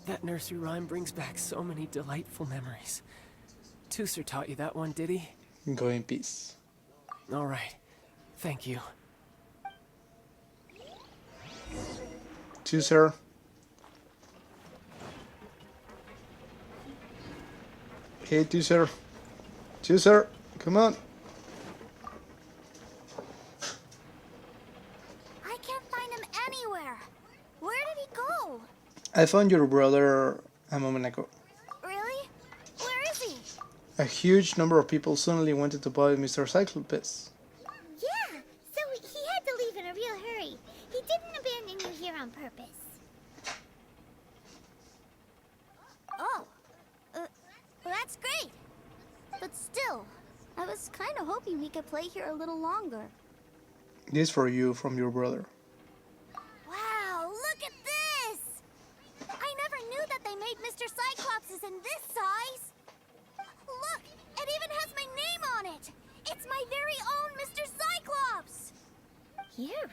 that nursery rhyme brings back so many delightful memories. Tooser taught you that one, did he? Go in peace. All right. Thank you. Tooser. Hey, Tooser. Tooser, come on. I can't find him anywhere. Where did he go? I found your brother a moment ago. Really? Where is he? A huge number of people suddenly wanted to buy Mr. Cyclops. Yeah, so he had to leave in a real hurry. He didn't abandon you here on purpose. Oh. That's great. But still, I was kind of hoping we could play here a little longer. This for you from your brother.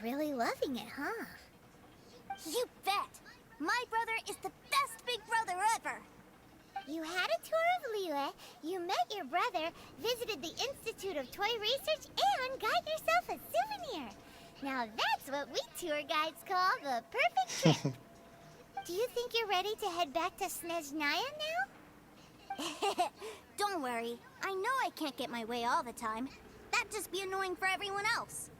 really loving it, huh? You bet! My brother is the best big brother ever! You had a tour of Liyue, you met your brother, visited the Institute of Toy Research, and got yourself a souvenir. Now that's what we tour guides call the perfect trip. Do you think you're ready to head back to Snezhnaya now? Don't worry. I know I can't get my way all the time. That'd just be annoying for everyone else.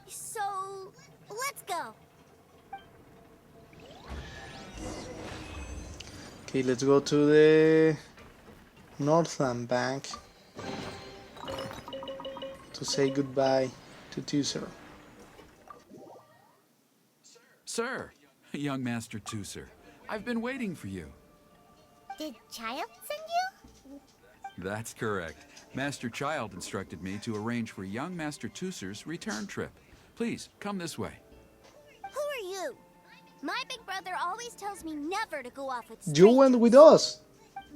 So, let's go. Okay, let's go to the Northland Bank to say goodbye to Tuser. Sir, young Master Tuser, I've been waiting for you. Did Child send you? That's correct. Master Child instructed me to arrange for young Master Tuser's return trip. Please, come this way. Who are you? My big brother always tells me never to go off with strangers. You went with us.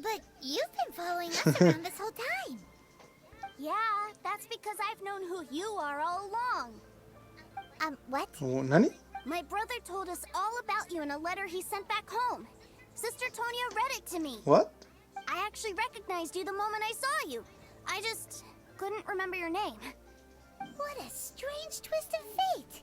But you've been following us around this whole time. Yeah, that's because I've known who you are all along. What? Oh, Nani? My brother told us all about you in a letter he sent back home. Sister Tonya read it to me. What? I actually recognized you the moment I saw you. I just couldn't remember your name. What a strange twist of fate.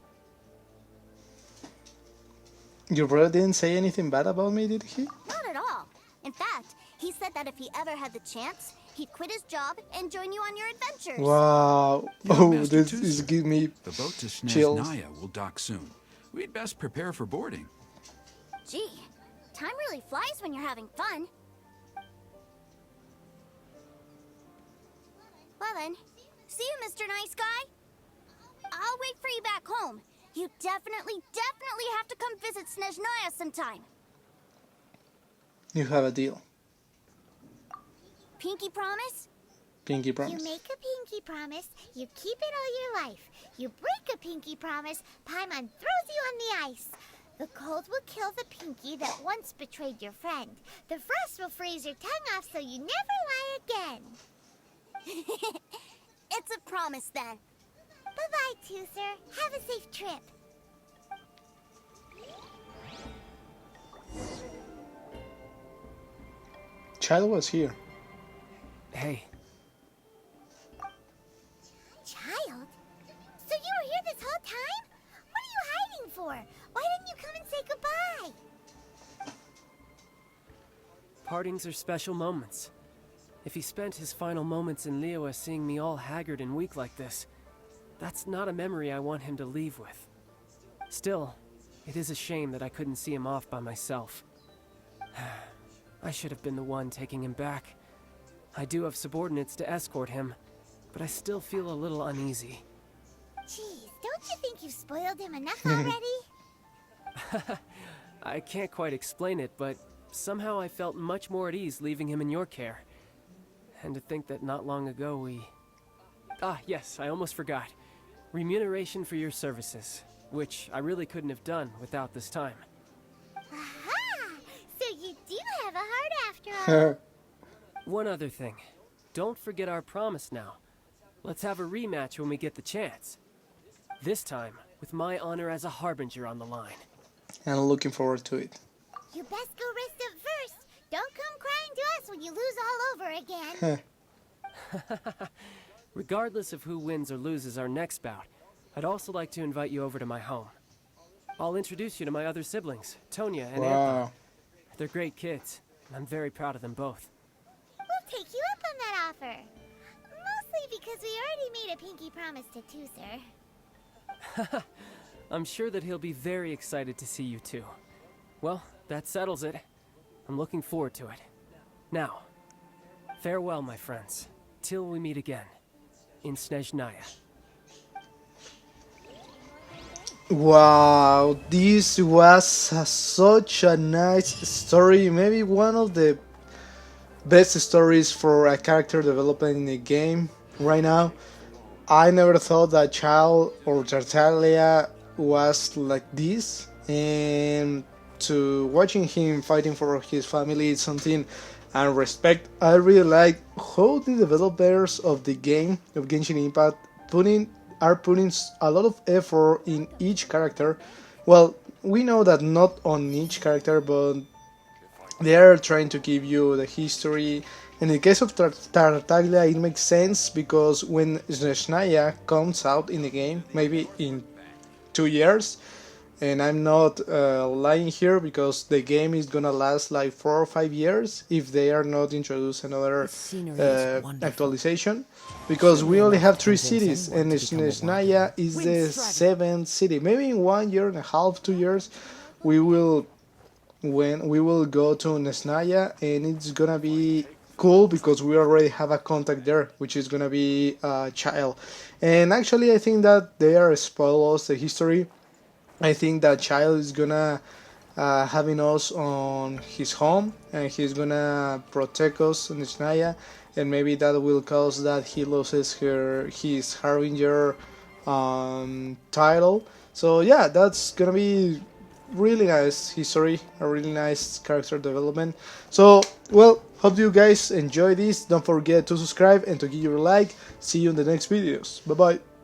Your brother didn't say anything bad about me, did he? Not at all. In fact, he said that if he ever had the chance, he'd quit his job and join you on your adventures. Wow. Young Oh, Master this Tuser, is giving me the boat to chills. Snezhnaya will dock soon. We'd best prepare for boarding. Gee, time really flies when you're having fun. Well then, see you, Mr. Nice Guy. I'll wait for you back home. You definitely have to come visit Snezhnaya sometime. You have a deal. Pinky promise? Pinky promise. You make a pinky promise, you keep it all your life. You break a pinky promise, Paimon throws you on the ice. The cold will kill the pinky that once betrayed your friend. The frost will freeze your tongue off so you never lie again. It's a promise then. Bye-bye, Tuser. Have a safe trip. Child was here. Hey, Child? So you were here this whole time? What are you hiding for? Why didn't you come and say goodbye? partings are special moments. If he spent his final moments in Liyue seeing me all haggard and weak like this, that's not a memory I want him to leave with. Still, it is a shame that I couldn't see him off by myself. I should have been the one taking him back. I do have subordinates to escort him, but I still feel a little uneasy. Jeez, don't you think you've spoiled him enough already? I can't quite explain it, but somehow I felt much more at ease leaving him in your care. And to think that not long ago we... Ah, yes, I almost forgot. Remuneration for your services, which I really couldn't have done without this time. Aha! So you do have a heart after all. One other thing. Don't forget our promise now. Let's have a rematch when we get the chance. This time, with my honor as a harbinger on the line. And I'm looking forward to it. You best go rest up first. Don't come crying to us when you lose all over again. Regardless of who wins or loses our next bout, I'd also like to invite you over to my home. I'll introduce you to my other siblings, Tonya and Anthony. They're great kids, and I'm very proud of them both. We'll take you up on that offer. Mostly because we already made a pinky promise to Tuser. I'm sure that he'll be very excited to see you too. Well, that settles it. I'm looking forward to it. Now, farewell, my friends, till we meet again in Snezhnaya. Wow, this was such a nice story. Maybe one of the best stories for a character development in a game right now. I never thought that Childe or Tartaglia was like this, and to watching him fighting for his family is something I respect. I really like how the developers of the game of Genshin Impact putting are putting a lot of effort in each character. Well, we know that not on each character, but they are trying to give you the history. In the case of Tartaglia, it makes sense because when Snezhnaya comes out in the game, maybe in 2 years, and I'm not lying here because the game is gonna last like 4 or 5 years if they are not introduce another actualization, because we only have 3 cities and Snezhnaya is the 7th city. Maybe in 1.5 years, 2 years, we will go to Nesnaya, and it's gonna be cool because we already have a contact there, which is gonna be Childe. And actually, I think that they are spoil us the history. I think that Childe is gonna having us on his home, and he's gonna protect us in Nesnaya, and maybe that will cause that he loses his Harbinger title. So yeah, that's gonna be really nice history, a really nice character development. So, well, hope you guys enjoy this. Don't forget to subscribe and to give your like. See you in the next videos. Bye bye.